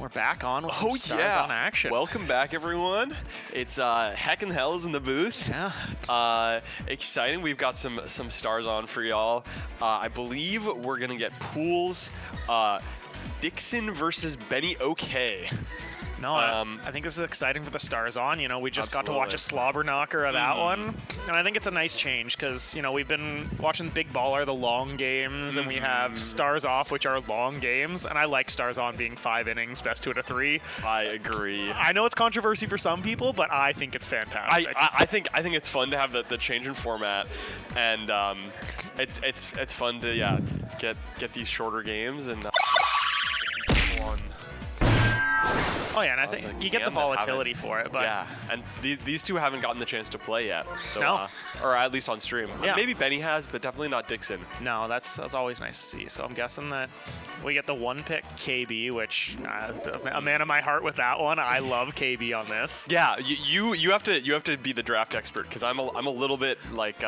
We're back on with some Stars on action. Welcome back, everyone. It's Heck and Hell is in the booth. Yeah. Exciting. We've got some Stars on for y'all. I believe we're gonna get pools. Dixon versus BennyOkay. No, I think this is exciting for the Stars on. You know, we just got to watch a slobber knocker of that one, and I think it's a nice change because, you know, we've been watching Big Baller, the long games, and we have Stars off, which are long games, and I like Stars on being 5 innings, best 2 out of 3. I agree. I know it's controversy for some people, but I think it's fantastic. I think it's fun to have the change in format, and it's fun to get these shorter games and. Oh yeah, and I think you get the volatility for it, but yeah, and these two haven't gotten the chance to play yet, so no. Or at least on stream. Yeah. Maybe Benny has, but definitely not Dixon. No, that's always nice to see. So I'm guessing that we get the 1 pick KB, which a man of my heart with that one. I love KB on this. Yeah, you have to be the draft expert because I'm a little bit like.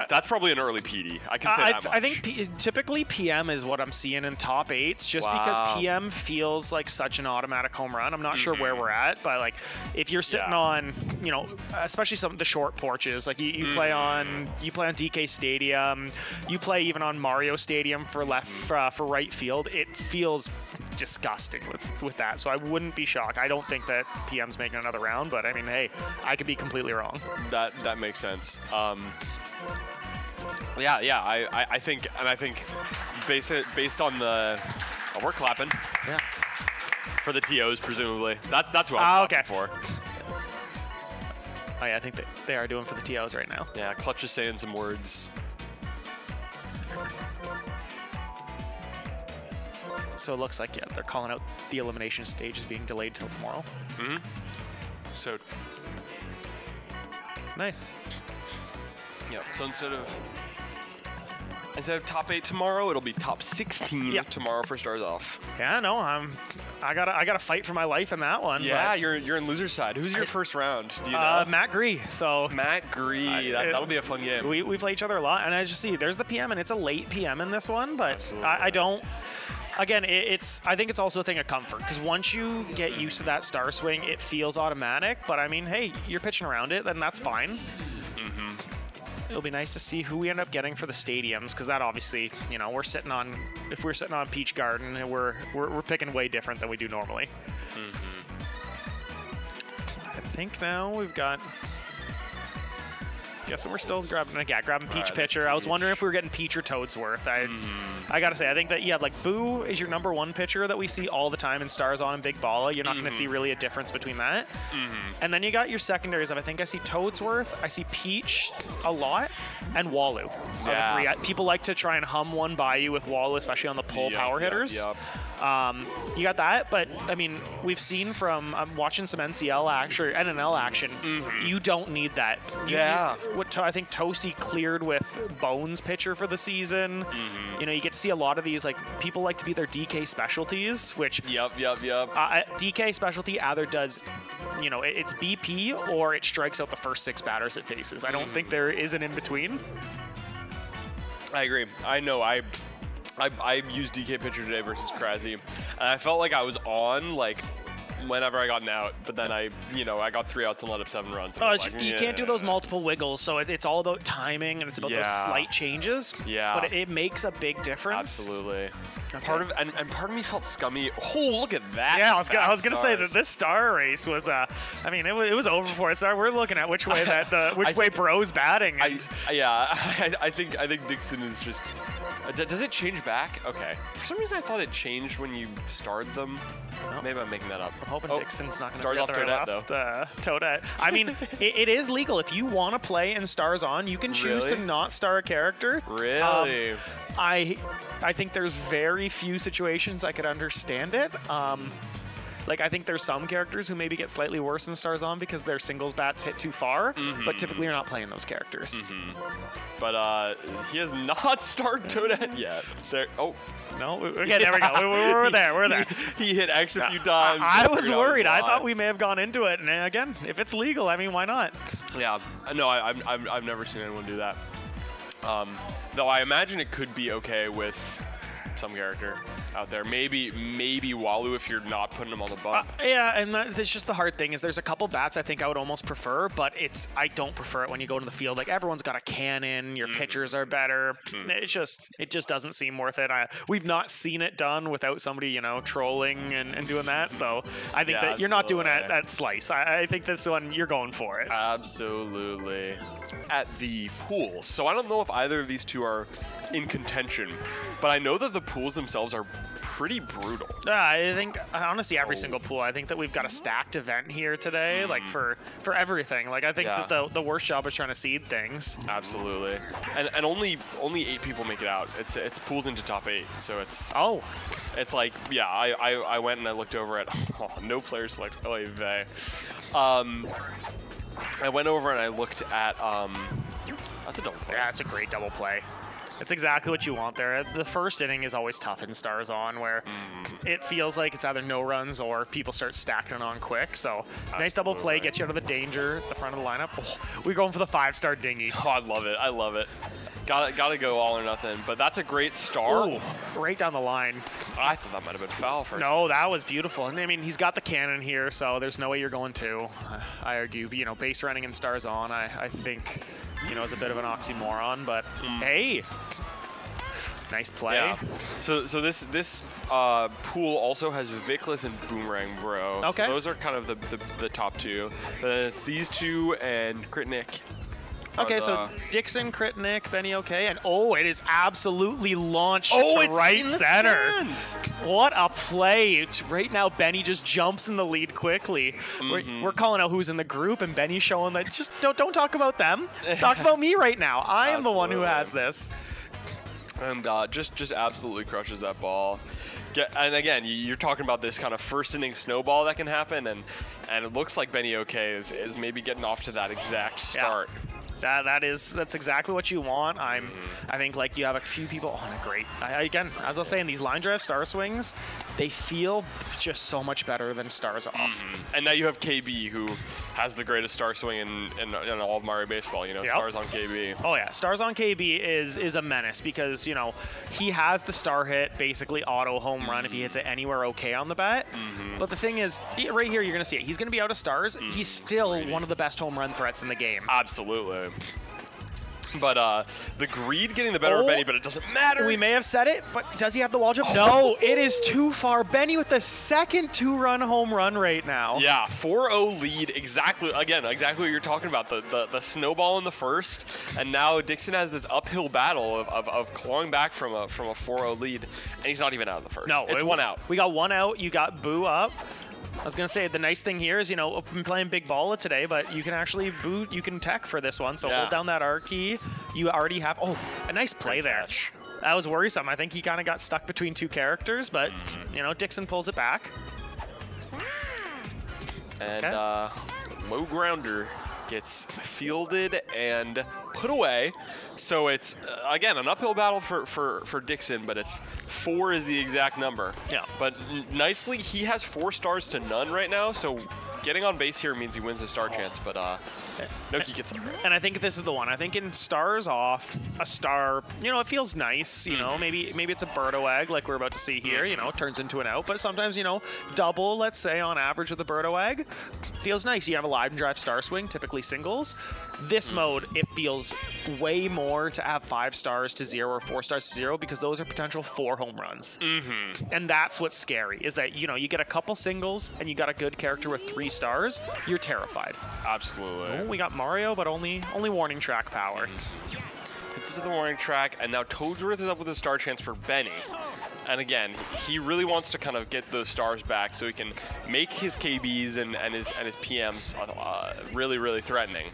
That's probably an early PD. I can say that much. I think typically PM is what I'm seeing in top 8s, just because PM feels like such an automatic home run. I'm not sure where we're at, but like if you're sitting on, you know, especially some of the short porches, like you play on DK Stadium, you play even on Mario Stadium for right field. It feels disgusting with that. So I wouldn't be shocked. I don't think that PM's making another round, but I mean, hey, I could be completely wrong. That makes sense. I think based on the we're clapping. Yeah. For the TOs presumably. That's what I'm clapping for. Oh yeah, I think they are doing for the TOs right now. Yeah, Clutch is saying some words. So it looks like they're calling out the elimination stage as being delayed till tomorrow. So nice. Yeah, so instead of top 8 tomorrow, it'll be top 16 tomorrow for Stars off. Yeah, no, I gotta fight for my life in that one. Yeah, you're in loser side. Who's your first round? Do you know? Matt Gree. So Matt Gree, that'll be a fun game. We play each other a lot, and as you see, there's the PM, and it's a late PM in this one, but I don't. Again, I think it's also a thing of comfort, because once you get used to that star swing, it feels automatic. But I mean, hey, you're pitching around it, then that's fine. It'll be nice to see who we end up getting for the stadiums, because that obviously, you know, if we're sitting on Peach Garden, we're picking way different than we do normally. I think now we've got. Guessing we're still grabbing Peach pitcher. I was wondering if we were getting Peach or Toadsworth. I gotta say, I think that like Boo is your number 1 pitcher that we see all the time in Stars on and Big Balla. You're not gonna see really a difference between that. And then you got your secondaries of, I think I see Toadsworth, I see Peach a lot, and Walu. Yeah. People like to try and hum one by you with Walu, especially on the pull power hitters. You got that, but I mean, we've seen from watching some NCL action or NNL action, you don't need that. I think Toasty cleared with Bones pitcher for the season. You know, you get to see a lot of these, like, people like to be their DK specialties, which DK specialty either does, you know, it's BP or it strikes out the first 6 batters it faces. I don't think there is an in-between. I agree. I know. I used DK pitcher today versus Krasny, and I felt like I was on, like, whenever I got an out, but then I got 3 outs and let up 7 runs. You can't do those multiple wiggles, so it's all about timing, and it's about those slight changes. Yeah. But it makes a big difference. Absolutely. Okay. Part of me felt scummy. Oh, look at that! Yeah, I was gonna say that this star race was. I mean, it was over before it started. We're looking at which way way Bro's batting. I think Dixon is just. Does it change back? Okay. For some reason, I thought it changed when you starred them. No. Maybe I'm making that up. I'm hoping Dixon's not going to get their last Toadette. I mean, it is legal. If you want to play in Stars On, you can choose to not star a character. Really? I think there's very few situations I could understand it. Like, I think there's some characters who maybe get slightly worse in Stars On because their singles bats hit too far, but typically you're not playing those characters. But he has not started Toadette yet. No, okay, there we go. We're there. He hit X a few times. I was worried. I thought we may have gone into it, and again, if it's legal, I mean, why not? Yeah, no, I've never seen anyone do that. Though I imagine it could be okay with some character out there. Maybe Walu if you're not putting him on the bump. Yeah, and that's just the hard thing is there's a couple bats I think I would almost prefer, but I don't prefer it when you go to the field. Like everyone's got a cannon, your pitchers are better. It just doesn't seem worth it. We've not seen it done without somebody trolling and doing that. So I think that you're not doing that slice. I think this one you're going for it. Absolutely. At the pools. So I don't know if either of these two are in contention, but I know that the pools themselves are pretty brutal. I think honestly every single pool. I think that we've got a stacked event here today, like for everything. Like I think that the worst job is trying to seed things. Absolutely. And only 8 people make it out. It's pools into top 8, so it's like I went and I looked over at no players select LAV. I went over and I looked at that's a double play. Yeah, it's a great double play. It's exactly what you want there. The first inning is always tough in Stars On, where it feels like it's either no runs or people start stacking it on quick. So nice double play, gets you out of the danger at the front of the lineup. We're going for the 5-star dinghy. Oh, I love it. Gotta go all or nothing. But that's a great star. Ooh, right down the line. I thought that might have been foul first. No, that was beautiful. And I mean, he's got the cannon here, so there's no way you're going to. I argue, base running in Stars On, I think, is a bit of an oxymoron. But hey. Nice play. Yeah. So this pool also has Vickless and Boomerang Bro. Okay. So those are kind of the top two. But then it's these two and Critnik. Okay, so Dixon, Critnik, BennyOkay, and it is absolutely launched to right center. What a play. It's right now Benny just jumps in the lead quickly. We're calling out who's in the group, and Benny's showing that just don't talk about them. Talk about me right now. I am the one who has this. And just absolutely crushes that ball. And again, you're talking about this kind of first inning snowball that can happen, and it looks like BennyOkay is maybe getting off to that exact start. Yeah. That's exactly what you want. I think like you have a few people great. Again, as I was saying, these line drive star swings, they feel just so much better than Stars Off. And now you have KB, who has the greatest star swing in all of Mario Baseball. Stars on KB. Oh yeah, Stars on KB is a menace because he has the star hit, basically auto home run if he hits it anywhere okay on the bat. But the thing is, right here you're gonna see it. He's gonna be out of stars. He's still one of the best home run threats in the game. Absolutely. But the greed getting the better of Benny, but it doesn't matter. We may have said it, but does he have the wall jump? No, it is too far. Benny with the second 2-run home run right now. Yeah, 4-0 lead. Exactly what you're talking about. The snowball in the first, and now Dixon has this uphill battle of clawing back from a 4-0 lead, and he's not even out of the first. No, it's 1 out. We got 1 out. You got Boo up. I was going to say, the nice thing here is, I've been playing Big Balla today, but you can actually boot, you can tech for this one. So hold down that R key. You already have, a nice play there. That was worrisome. I think he kind of got stuck between two characters, but, Dixon pulls it back. And low grounder gets fielded and put away. So it's, again, an uphill battle for Dixon, but it's 4 is the exact number. Yeah. But nicely, he has 4 stars to none right now, so getting on base here means he wins his star chance, but Noki gets it. And I think this is the one. I think in Stars Off, a star, it feels nice, maybe it's a Birdo Egg like we're about to see here, turns into an out, but sometimes, double, let's say, on average with a Birdo Egg, feels nice. You have a live and drive star swing, typically singles. This mode, it feels way more to have 5 stars to 0 or 4 stars to 0 because those are potential 4 home runs. And that's what's scary is that, you get a couple singles and you got a good character with 3 stars, you're terrified. Absolutely. We got Mario, but only warning track power. It's to the warning track, and now Toadsworth is up with a star chance for Benny. And again, he really wants to kind of get those stars back so he can make his KBs and his PMs really, really threatening.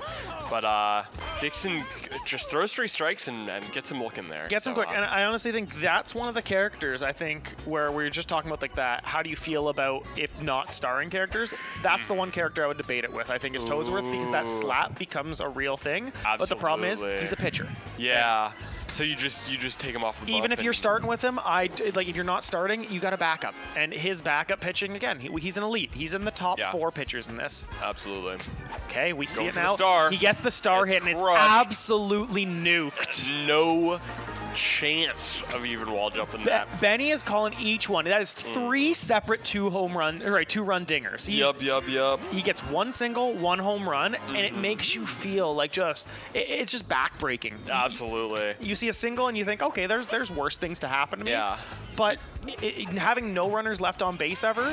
But Dixon just throws 3 strikes and gets him looking there. Gets him quick. And I honestly think that's one of the characters, I think, where we're just talking about like that. How do you feel about if not starring characters? That's the one character I would debate it with, I think, is Toadsworth, because that slap becomes a real thing. Absolutely. But the problem is, he's a pitcher. Yeah. So you just take him off the Even if you're starting with him, if you're not starting, you got a backup. And his backup pitching, again, he's an elite. He's in the top 4 pitchers in this. Absolutely. Okay, we see it for now. The star. He gets the star hit, and it's absolutely nuked. chance of even wall jumping that. Benny is calling each one. That is 3 separate 2-run dingers. Yup. He gets 1 single, 1 home run, and it makes you feel like it's just backbreaking. Absolutely. You see a single and you think, okay, there's worse things to happen to me. Yeah. But having no runners left on base ever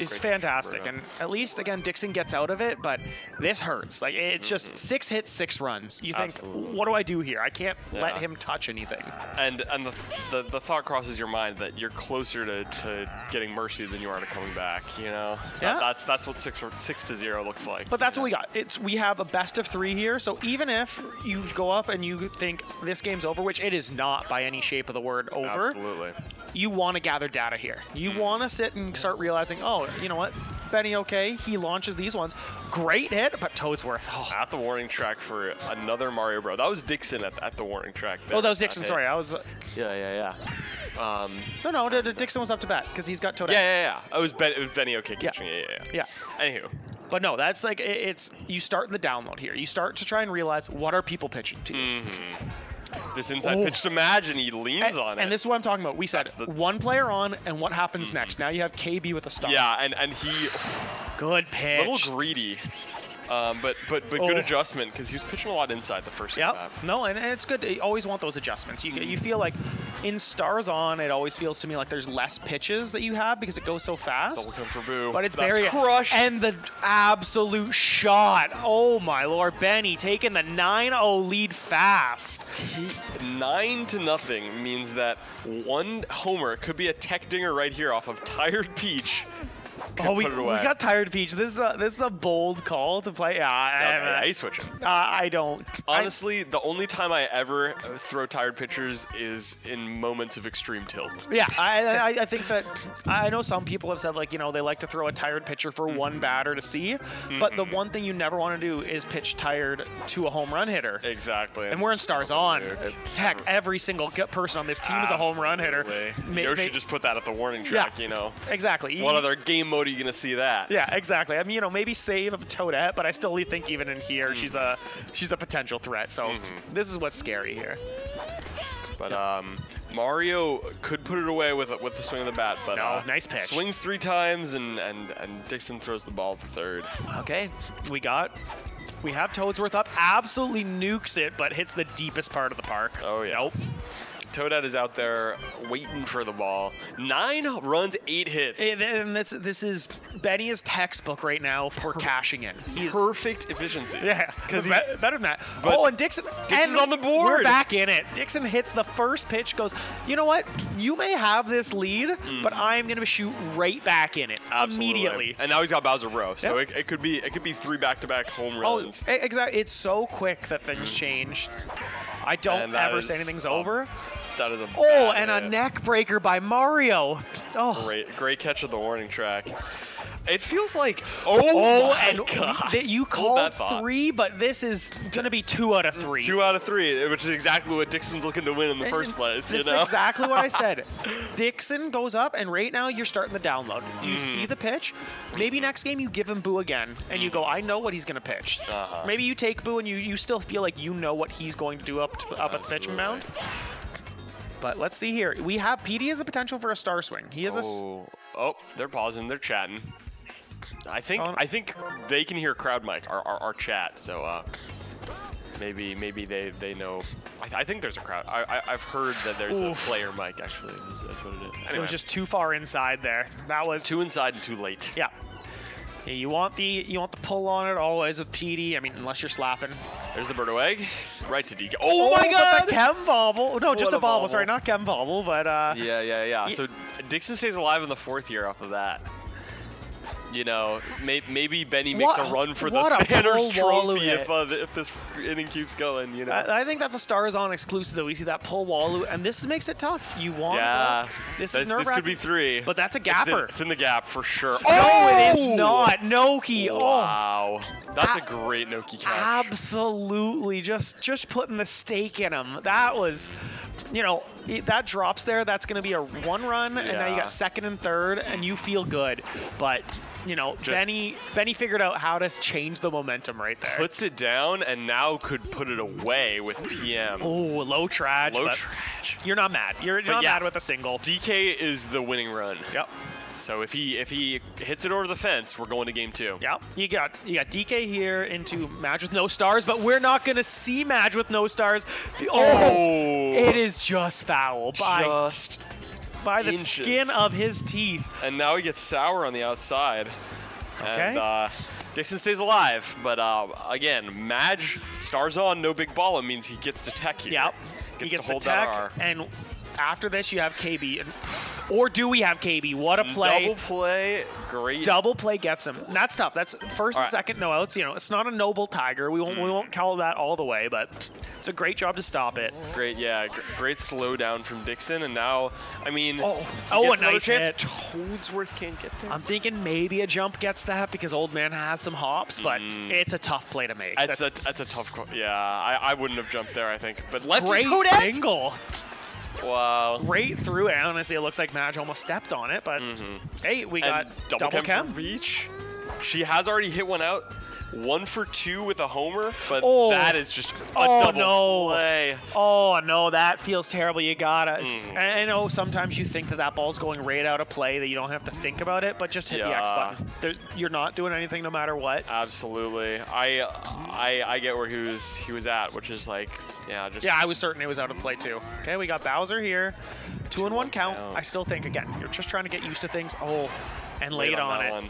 is fantastic. And at least, again, Dixon gets out of it, but this hurts. Like, it's just 6 hits, 6 runs. You think, what do I do here? I can't let him touch anything. And the thought crosses your mind that you're closer to getting mercy than you are to coming back, you know? Yeah. That's what 6-0 looks like. But that's what we got. We have a best of 3 here, so even if you go up and you think this game's over, which it is not by any shape of the word over, absolutely, you want to gather data here. You want to sit and start realizing, oh, you know what? BennyOkay, he launches these ones. Great hit, but Toadsworth. Oh. At the warning track for another Mario Bro. That was Dixon at the warning track. Oh, that was Dixon. Sorry, I was... Yeah. No, Dixon was up to bat because he's got Toadette. Yeah. It was BennyOkay catching. Yeah. Anywho. But no, that's like, you start the download here. You start to try and realize, what are people pitching to you? This inside pitch to Madge, and he leans on it. And this is what I'm talking about. We said one player on, and what happens next? Now you have KB with a stop. Yeah, and he... Good pitch. A little greedy. But good adjustment, because he was pitching a lot inside the first game. No, and it's good. You always want those adjustments. You feel like in Stars On, it always feels to me like there's less pitches that you have because it goes so fast. Double come for Boo. But it's That's very crushed. And the absolute shot. Oh my Lord, Benny taking the 9-0 lead fast. 9-0 means that one homer could be a tech dinger right here off of Tired Peach. We got Tired Peach. This is a bold call to play. I switch it. I don't. Honestly, the only time I ever throw tired pitchers is in moments of extreme tilt. Yeah, I think that I know some people have said, like, you know, they like to throw a tired pitcher for one batter to see, but the one thing you never want to do is pitch tired to a home run hitter. Exactly. And we're in Stars On. Heck, every single person on this team is a home run hitter. Yoshi just put that at the warning track, you know. Exactly. What other game mode are you going to see that? Yeah, exactly. I mean, you know, maybe save of Toadette, but I still think even in here, she's a potential threat. So this is what's scary here. But Mario could put it away with the swing of the bat, but no, nice pitch. Swings 3 times and Dixon throws the ball to third. Okay, we have Toadsworth up, absolutely nukes it, but hits the deepest part of the park. Oh yeah. Nope. Toadette is out there waiting for the ball. 9 runs, 8 hits. And this is Benny's textbook right now for cashing in. He's perfect efficiency. Yeah, because better than that. And Dixon's on the board. We're back in it. Dixon hits the first pitch, goes, you know what? You may have this lead, but I'm going to shoot right back in it immediately. And now he's got Bowser Row, so it could be 3 back-to-back home runs. Oh, exactly. It's so quick that things change. I don't ever say anything's over. That is a a neck breaker by Mario. Oh, great catch of the warning track. It feels like you called 3, but this is gonna be 2 out of 3. 2 out of 3, which is exactly what Dixon's looking to win in the first place. This is exactly what I said. Dixon goes up, and right now you're starting the download. You see the pitch. Maybe next game you give him Boo again, and you go, I know what he's gonna pitch. Maybe you take Boo, and you still feel like you know what he's going to do up at the pitching mound. But let's see here. We have PD has the potential for a star swing. He is they're pausing. They're chatting. I think they can hear crowd mic, our chat. So maybe they know. I think there's a crowd. I've heard that there's a player mic actually. That's what it is. Anyway. It was just too far inside there. That was too inside and too late. Yeah. Yeah, you want the pull on it always with PD. I mean, unless you're slapping. There's the bird away, right to DK. Oh my God! But the Chem bobble. No, just a bobble. Sorry, not Chem bobble, but Yeah. So Dixon stays alive in the 4th year off of that. You know, maybe Benny makes a run for the Banner's trophy if this inning keeps going. You know, I think that's a Stars On exclusive. Though we see that pull Walu, and this makes it tough. You want this is nerve-wracking. This could be 3, but that's a gapper. It's in the gap for sure. No, it is not. Noki. Wow, that's a great Noki catch. Absolutely, just putting the stake in him. That was, you know, that drops there. That's going to be a 1 run, and now you got 2nd and 3rd, and you feel good, but. you know, Benny figured out how to change the momentum right there. Puts it down and now could put it away with PM. Oh, low trash. You're not mad. You're not mad with a single. DK is the winning run. Yep. So if he hits it over the fence, we're going to game 2. Yep. You got DK here into Madge with no stars, but we're not going to see Madge with no stars. Oh, it is just foul by the skin of his teeth. And now he gets sour on the outside. Okay. And Dixon stays alive, but again, Madge stars on, no big ball. It means he gets to tech here. Yep. He gets to hold the tech, that R. and after this you have KB. Or do we have KB? What a play. Double play, great. Double play gets him. And that's tough. That's first and second no outs. You know, it's not a noble tiger. We won't call that all the way, but it's a great job to stop it. Great, yeah. Great slowdown from Dixon, and now, I mean, a nice hit. Toadsworth can't get there. I'm thinking maybe a jump gets that because Old Man has some hops, but it's a tough play to make. That's a tough call. Yeah, I wouldn't have jumped there, I think. But lefty great Toadette. single. Wow. Right through it. Honestly, it looks like Madge almost stepped on it, but hey, we got double chem. Reach. She has already hit one out. 1 for 2 with a homer, but that is just a double play. Oh no, that feels terrible. You gotta. I know sometimes you think that ball's going right out of play, that you don't have to think about it, but just hit the X button. You're not doing anything no matter what. Absolutely. I get where he was at, which is like, I was certain it was out of play too. Okay, we got Bowser here. 2-1 count. I still think, again, you're just trying to get used to things. And late on it. One.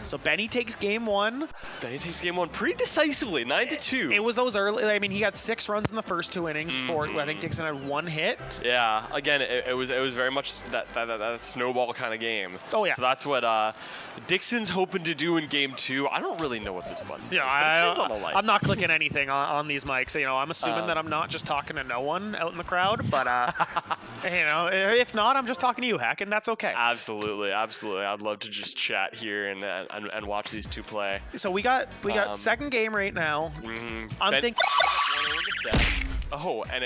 So Benny takes game 1. Benny takes game 1 pretty decisively, 9-2. It was those early. I mean, he had 6 runs in the first 2 innings before I think Dixon had 1 hit. Yeah. Again, it was very much that snowball kind of game. Oh yeah. So that's what Dixon's hoping to do in game 2. I don't really know what this button. Yeah, I'm not clicking anything on these mics. You know, I'm assuming that I'm not just talking to no one out in the crowd, but you know, if not, I'm just talking to you, Hack, and that's okay. Absolutely. I'd love to just chat here and watch these two play. So we got second game right now. I'm thinking. Oh, and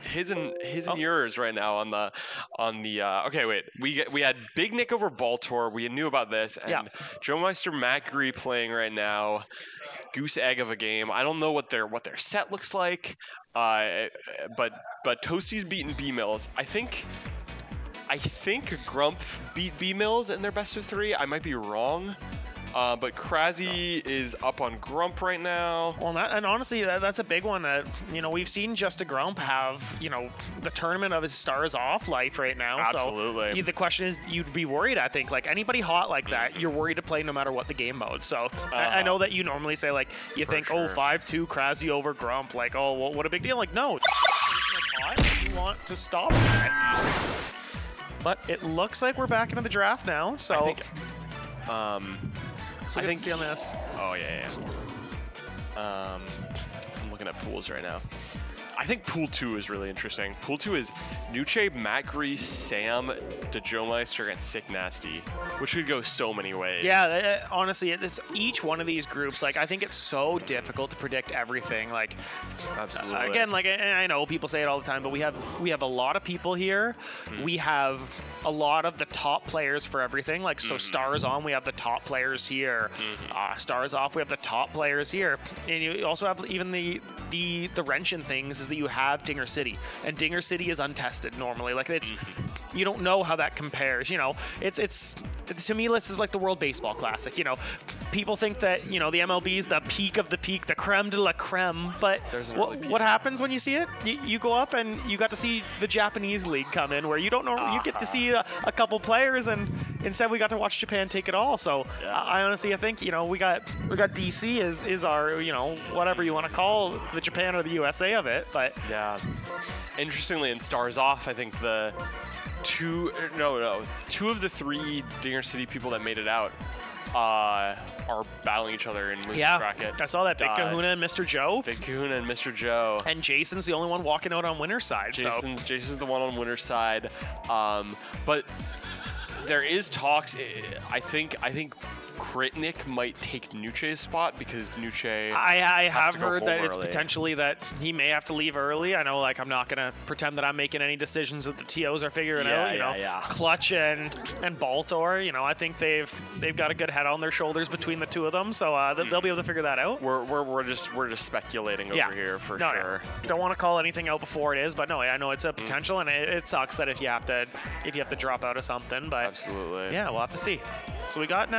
his and yours right now on the okay, wait, we had Big Nick over Baltor. We knew about this, and Joe Meister Macri playing right now. Goose egg of a game. I don't know what their set looks like, but Toasty's beaten B Mills. I think Grump beat B Mills in their best of 3. I might be wrong. But Krasy is up on Grump right now. Well, and honestly, that's a big one that, you know, we've seen Just a Grump have, you know, the tournament of his stars off life right now. Absolutely. So the question is, you'd be worried, I think. Like, anybody hot like that, you're worried to play no matter what the game mode. So I know that you normally say, like, you think, sure. 5-2 Krasy over Grump. Like, oh, well, what a big deal. Like, no. You want to stop that. But it looks like we're back into the draft now. So I think see on this. Oh yeah. I'm looking at pools right now. I think Pool 2 is really interesting. Pool 2 is Nuche, Macri, Sam, DeJoemeister, and Sick Nasty, which could go so many ways. Yeah, honestly, it's each one of these groups. Like, I think it's so difficult to predict everything. Like, absolutely. Again, like, and I know people say it all the time, but we have a lot of people here. We have a lot of the top players for everything. Like, so Stars on, we have the top players here. Stars off, we have the top players here. And you also have even the wrench in things is that you have Dinger City, and Dinger City is untested normally. Like, it's you don't know how that compares. You know, it's to me, this is like the World Baseball Classic. You know, people think that, you know, the MLB is the peak of the peak, the creme de la creme. But what happens when you see it? You go up and you got to see the Japanese league come in, where you don't know you get to see a couple players, and instead we got to watch Japan take it all. So I honestly, I think, you know, we got DC is our, you know, whatever you want to call the Japan or the USA of it. But yeah, interestingly, in Stars Off, I think two of the 3 Dinger City people that made it out are battling each other in losing bracket. I saw that. Big Kahuna and Mr. Joe. Big Kahuna and Mr. Joe. And Jason's the only one walking out on winner's side. Jason's the one on winner's side. But There is talks. I think Kritnik might take Nuche's spot because Nuche. I have go heard home that it's early. potentially that he may have to leave early. I know, like, I'm not gonna pretend that I'm making any decisions that the TOs are figuring out. You know, Clutch and Baltor. You know, I think they've got a good head on their shoulders between the two of them, so they'll be able to figure that out. We're just speculating over here for sure. Don't want to call anything out before it is, but no, I know it's a potential, and it sucks that if you have to drop out of something, but absolutely. Yeah, we'll have to see. So we got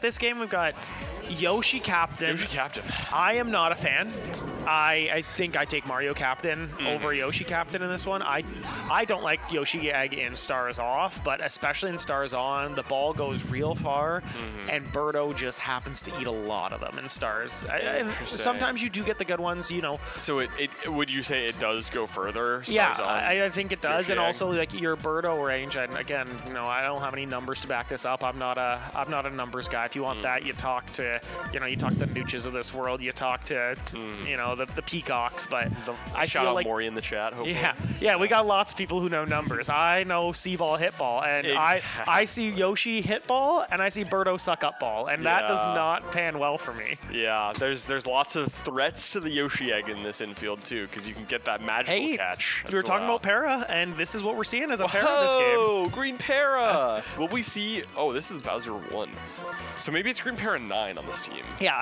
this game. We've got Yoshi captain. I am not a fan. I think I take Mario captain over Yoshi captain in this one. I don't like Yoshi Egg in Stars Off, but especially in Stars On, the ball goes real far, and Birdo just happens to eat a lot of them in Stars. And sometimes you do get the good ones, you know. So it would you say it does go further? Stars On, I think it does, Yoshi and Egg? also like your Birdo range. And again, you know, I don't have any numbers to back this up. I'm not a numbers guy. If you want that, you talk to the Nooches of this world. You talk to you know the Peacocks. But I shout feel out like Maury in the chat. Hopefully. Yeah, we got lots of people who know numbers. I know C-ball, hit ball, and I see Yoshi hit ball, and I see Birdo suck up ball, and that does not pan well for me. Yeah, there's lots of threats to the Yoshi Egg in this infield too, because you can get that magical catch. We were talking about Para, and this is what we're seeing as a Para this game. Oh, Green Para! Will we see? Oh, this is Bowser 1. So maybe it's Green Para 9 on this team. Yeah,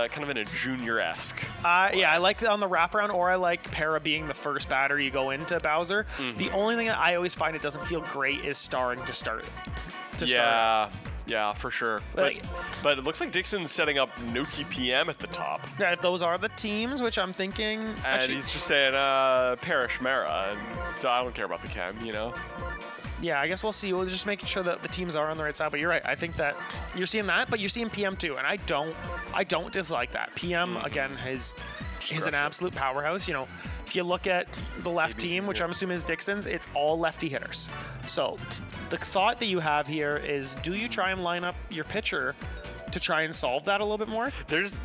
kind of in a junior-esque. Yeah, I like on the wraparound, or I like Para being the first batter you go into Bowser. The only thing that I always find it doesn't feel great is starring to start. Yeah, for sure. But it looks like Dixon's setting up Noki PM at the top. Yeah, if those are the teams, which I'm thinking. And he's just saying, Parish Mara. And so I don't care about the chem, you know? Yeah, I guess we'll see. We'll just make sure that the teams are on the right side. But you're right. I think that you're seeing that, but you're seeing PM too, and I don't dislike that. PM again is an absolute powerhouse. You know, if you look at the left team, which I'm assuming is Dixon's, it's all lefty hitters. So the thought that you have here is, do you try and line up your pitcher to try and solve that a little bit more? There's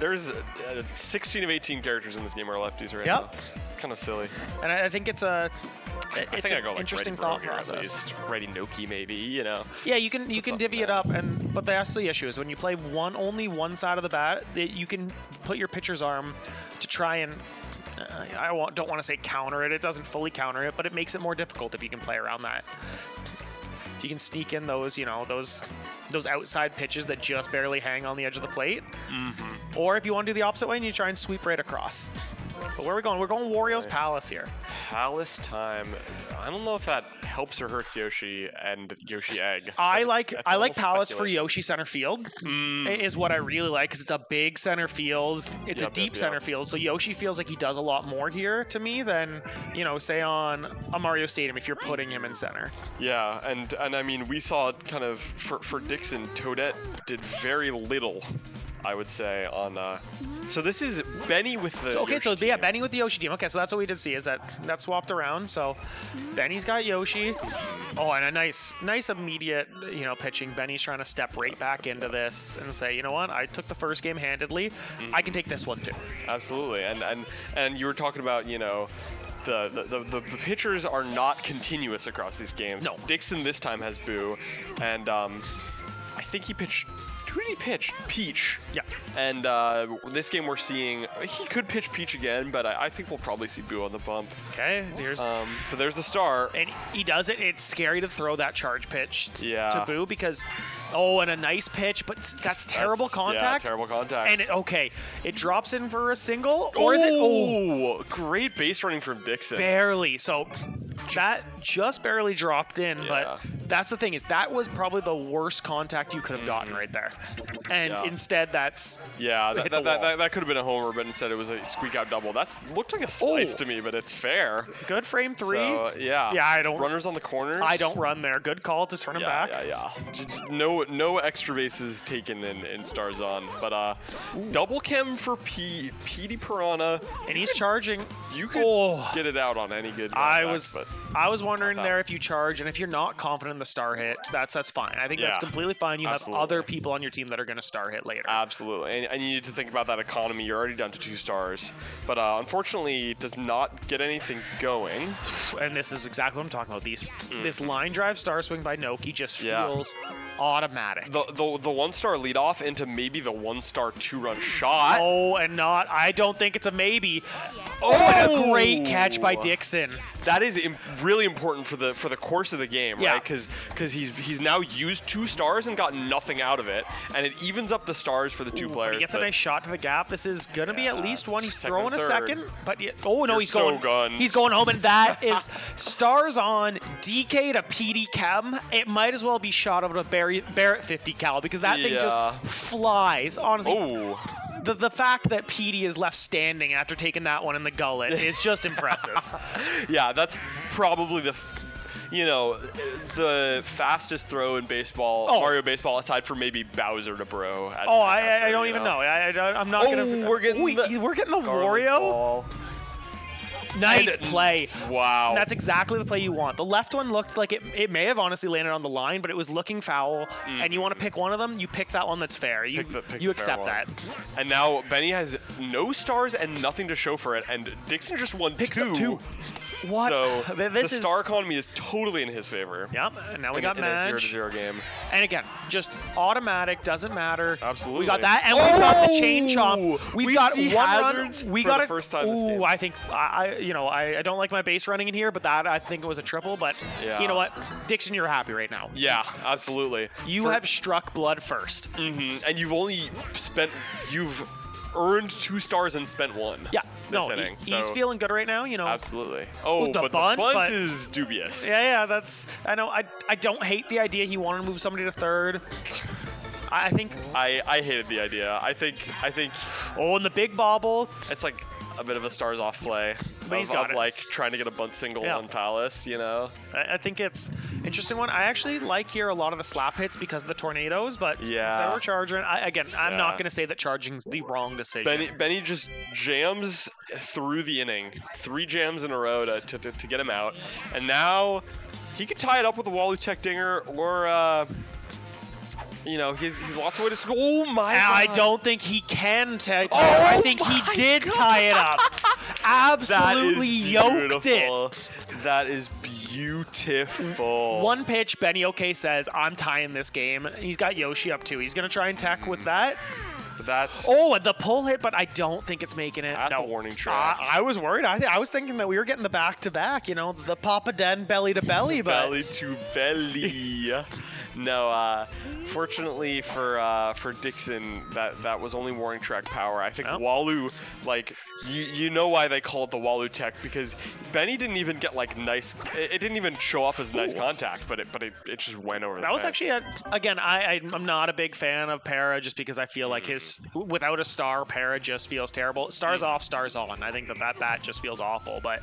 16 of 18 characters in this game are lefties right now. It's kind of silly. And I think it's an go interesting thought process. At least. Righty Noki maybe, you know. Yeah, you can divvy it up, but that's the issue is when you play only one side of the bat, you can put your pitcher's arm to try and don't want to say counter it. It doesn't fully counter it, but it makes it more difficult if you can play around that. If you can sneak in those, you know, those outside pitches that just barely hang on the edge of the plate, or if you want to do the opposite way and you try and sweep right across. But where are we going? We're going Wario's Palace here. Palace time. I don't know if that helps or hurts Yoshi and Yoshi Egg. I like Palace for Yoshi center field. Is what I really like, because it's a big center field. It's a deep center field, so Yoshi feels like he does a lot more here to me than, you know, say on a Mario Stadium if you're putting him in center. Yeah, and I mean, we saw kind of for Dixon, Toadette did very little, I would say, on so this is Benny with the Yoshi team. Benny with the Yoshi team. Okay, so that's what we did see, is that swapped around. So Benny's got Yoshi. Oh, and a nice immediate, you know, pitching. Benny's trying to step right back into this and say, you know what, I took the first game handedly. I can take this one too. Absolutely. And you were talking about, you know, the pitchers are not continuous across these games. No. Dixon this time has Boo, and I think he pitched. Who did he pitch? Peach. Yeah. And this game we're seeing, he could pitch Peach again, but I think we'll probably see Boo on the bump. Okay, but there's the star. And he does it. It's scary to throw that charge pitch to Boo, because, and a nice pitch, but that's terrible contact. Yeah, terrible contact. And it drops in for a single, or is it? Oh, great base running from Dixon. Barely. So that just barely dropped in, but that's the thing, is that was probably the worst contact you could have gotten right there. And instead that's that could have been a homer, but instead it was a squeak out double. That looked like a slice to me, but it's fair. Good frame 3. So, I don't. Runners on the corners. I don't run there. Good call to turn him back. Just no extra bases taken in Stars On, but double chem for Petey Piranha, and he's charging. You could get it out on any good. I was wondering there if you charge, and if you're not confident in to star hit, that's fine. I think that's completely fine. You have other people on your team that are going to star hit later. Absolutely, and you need to think about that economy. You're already down to 2 stars, but unfortunately, it does not get anything going. And this is exactly what I'm talking about. This line drive star swing by Noki just feels automatic. The 1-star leadoff into maybe the 1-star 2-run shot. Oh, and not. I don't think it's a maybe. Oh, and a great catch by Dixon. That is really important for the course of the game, right? Because he's now used 2 stars and gotten nothing out of it, and it evens up the stars for the 2 players. He gets a nice shot to the gap. This is gonna be at least one. He's throwing a second, but oh no, he's going home, and that is stars on DK to PD Chem. It might as well be shot over to Barrett 50 cal because that thing just flies. Honestly, the fact that PD is left standing after taking that one in the gullet is just impressive. Yeah, that's probably the fastest throw in baseball, Mario Baseball, aside from maybe Bowser to Bro. I don't even know. I'm not gonna. We're getting the Wario. Ball. Nice play. Wow. That's exactly the play you want. The left one looked like it may have honestly landed on the line, but it was looking foul, and you want to pick one of them, you pick that one that's fair. You accept that. And now Benny has no stars and nothing to show for it, and Dixon just won Picks up 2. What? So the star economy is totally in his favor. Yep, and now we got match. A 0-0 game. And again, just automatic, doesn't matter. Absolutely. We got that, and we got the chain chomp. We got see one hazards run. We for got the first time this game. I think I don't like my base running in here, but that I think it was a triple. But you know what, Dixon, you're happy right now. Yeah, absolutely. You have struck blood first. And you've earned 2 stars and spent 1. Yeah, inning, he's feeling good right now. Absolutely. The bunt is dubious. Yeah, that's. I know. I don't hate the idea he wanted to move somebody to third. I think. I hated the idea. I think. Oh, and the big bobble. It's like a bit of a stars off play. But he's got it. Like trying to get a bunt single on Palace, I think it's interesting one. I actually like here a lot of the slap hits because of the tornadoes, but instead we're charging. I'm not going to say that charging's the wrong decision. Benny just jams through the inning. 3 jams in a row to get him out. And now he could tie it up with a Walu Tech dinger or he's lots of ways to score. Oh my God. I don't think he can tie it up. I think he did tie it up. Absolutely yoked it. That is beautiful. One pitch, BennyOkay says, I'm tying this game. He's got Yoshi up too. He's going to try and tech with that. That's and the pull hit, but I don't think it's making it. The warning track. I was worried. I was thinking that we were getting the back-to-back, the Papa Den belly to belly, but belly to belly. No, fortunately for Dixon, that was only warning track power. I think Walu, you know why they call it the Walu Tech, because Benny didn't even get nice. It didn't even show off as nice contact, but it just went over. That was actually I'm not a big fan of Para just because I feel like without a star, Para just feels terrible. Stars off, stars on. I think that just feels awful. But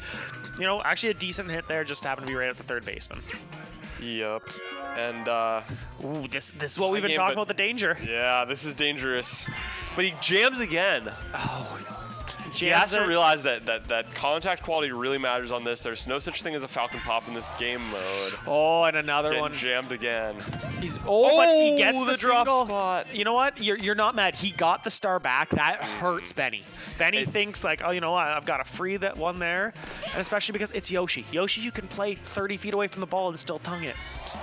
actually a decent hit there, just happened to be right at the third baseman. Yep. And this is what we've been talking about, the danger. Yeah, this is dangerous. But he jams again. He has to realize that contact quality really matters on this. There's no such thing as a Falcon Pop in this game mode. And another one jammed again. But he gets the drop single. spot. You know what? You're not mad. He got the star back. That hurts Benny. Benny thinks I've got to free that one there, and especially because it's Yoshi. Yoshi, you can play 30 feet away from the ball and still tongue it.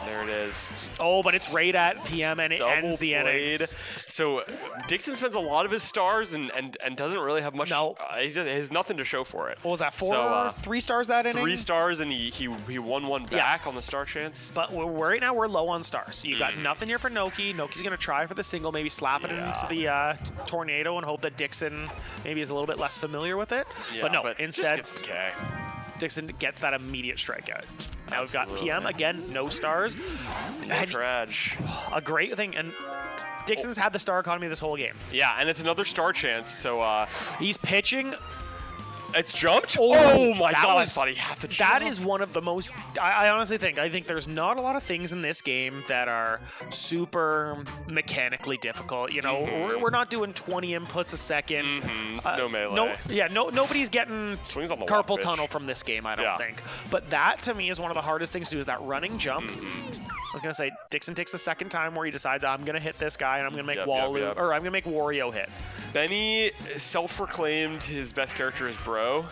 There it is. But it's right at PM and it ends the inning. So Dixon spends a lot of his stars and doesn't really have much. No. He has nothing to show for it. What was that, 3 stars that inning? 3 stars, and he won 1 back on the star chance. But right now we're low on stars. So you got nothing here for Noki. Noki's going to try for the single, maybe slap it into the tornado and hope that Dixon maybe is a little bit less familiar with it. Yeah, but instead, just gets the K. Dixon gets that immediate strikeout. Now we've got PM, again, no stars. A great thing, and Dixon's had the star economy this whole game. Yeah, and it's another star chance, so he's pitching. It's jumped? Oh my God, I thought he had the jump. That is one of the most, I honestly think there's not a lot of things in this game that are super mechanically difficult. We're not doing 20 inputs a second. It's no melee. Nobody's getting swings on the carpal tunnel from this game, I don't think. But that, to me, is one of the hardest things to do, is that running jump. was going to say, Dixon takes the second time where he decides, I'm going to hit this guy, and I'm going to make Yep. or I'm going to make Wario hit. Benny self-proclaimed his best character is Bro.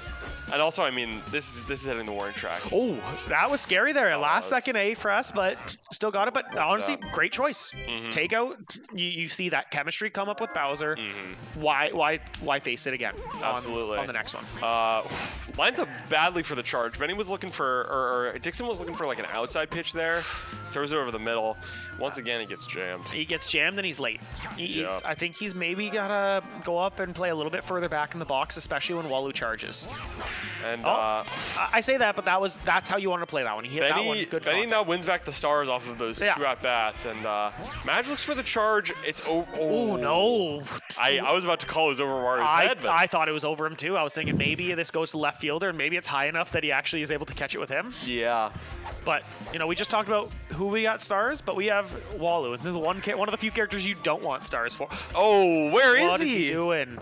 And also, I mean, this is hitting the warning track. Oh, that was scary there. Last second A for us, but still got it. But honestly, great choice. Take out, you see that chemistry come up with Bowser. Why face it again? Absolutely. On the next one. Lines up badly for the charge. Benny was looking for, or Dixon was looking for like an outside pitch there. Throws it over the middle. Once again, he gets jammed. He gets jammed and he's late. I think he's maybe got to go up and play a little bit further back in the box, especially when Walu charges. And I say that, but that's how you want to play that one. He hit that one. Good Benny now wins back the stars off of those 2 at-bats. And Madge looks for the charge. It's over. Oh, no. I was about to call it over Mario's head. But I thought it was over him, too. I was thinking maybe this goes to left fielder, and maybe it's high enough that he actually is able to catch it with him. Yeah. But, we just talked about who we got stars, but we have Walu. This is one of the few characters you don't want stars for. Oh, where is he? What is he doing?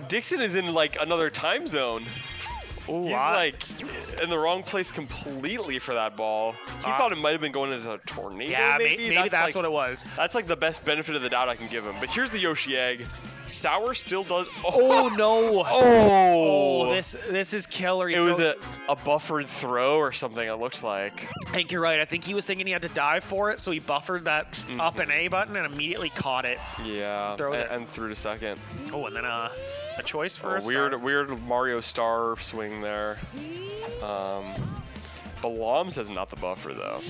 Dixon is in, like, another time zone. Ooh, he's like in the wrong place completely for that ball. He thought it might have been going into a tornado. Yeah, maybe that's like, what it was. That's like the best benefit of the doubt I can give him. But here's the Yoshi egg. Sour still does. Oh no! Oh, this is killer. It was a buffered throw or something. It looks like. I think you're right. I think he was thinking he had to dive for it, so he buffered that up and A button and immediately caught it. Yeah, and threw to second. Oh, and then a choice for a weird Mario Star swing there. Balam says not the buffer though.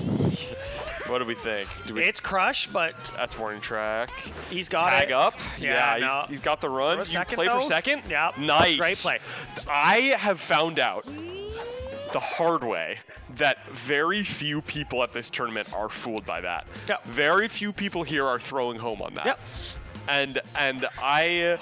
What do we think? It's crush, but that's warning track. He's got tag up. Yeah, he's got the run. You play for second. Yeah, nice. Great play. I have found out the hard way that very few people at this tournament are fooled by that. Yep. Very few people here are throwing home on that. Yep. And I.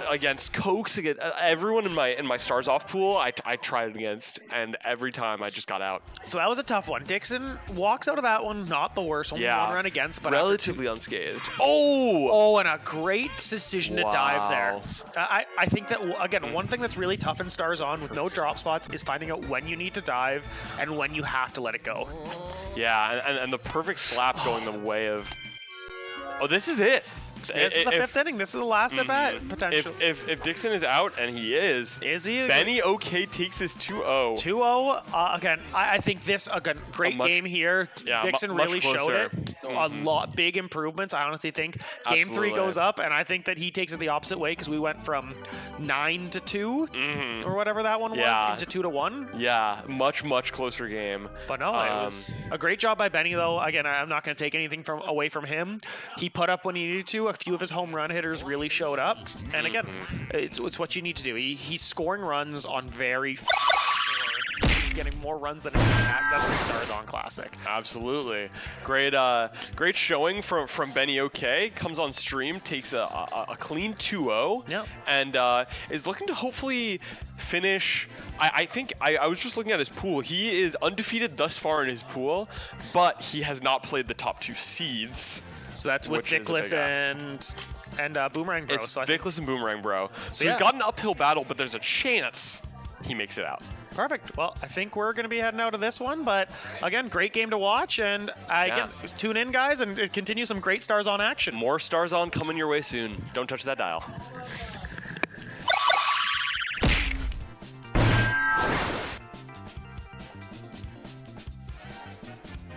Against Cokes, against everyone in my stars off pool, I tried it against, and every time I just got out. So that was a tough one. Dixon walks out of that one, not the worst, only one run against, but relatively unscathed. Oh, and a great decision to dive there. I think that again, one thing that's really tough in stars on with no drop spots is finding out when you need to dive and when you have to let it go. Yeah, and the perfect slap going the way of. Oh, this is it. This is the fifth inning. This is the last at bat, potentially. If Dixon is out, and he is he? BennyOkay takes this 2-0. 2-0. Again, I think this, great game here. Yeah, Dixon really showed it. A lot, big improvements. I honestly think Game 3 goes up, and I think that he takes it the opposite way because we went from 9-2 or whatever that one was into 2-1. Yeah, much closer game. But no, it was a great job by Benny though. Again, I'm not going to take anything away from him. He put up when he needed to. A few of his home run hitters really showed up, and again, it's what you need to do. He's scoring runs on very. He's getting more runs than that's the Stars on Classic. Absolutely, great showing from BennyOkay. Comes on stream, takes a clean 2-0, and is looking to hopefully finish. I think I was just looking at his pool. He is undefeated thus far in his pool, but he has not played the top 2 seeds. So that's with Vickless and Boomerang Bro. It's Vickless and Boomerang Bro. So he's got an uphill battle, but there's a chance he makes it out. Perfect. Well, I think we're going to be heading out of this one, but again, great game to watch, and again, tune in, guys, and continue some great Stars on action. More Stars on coming your way soon. Don't touch that dial.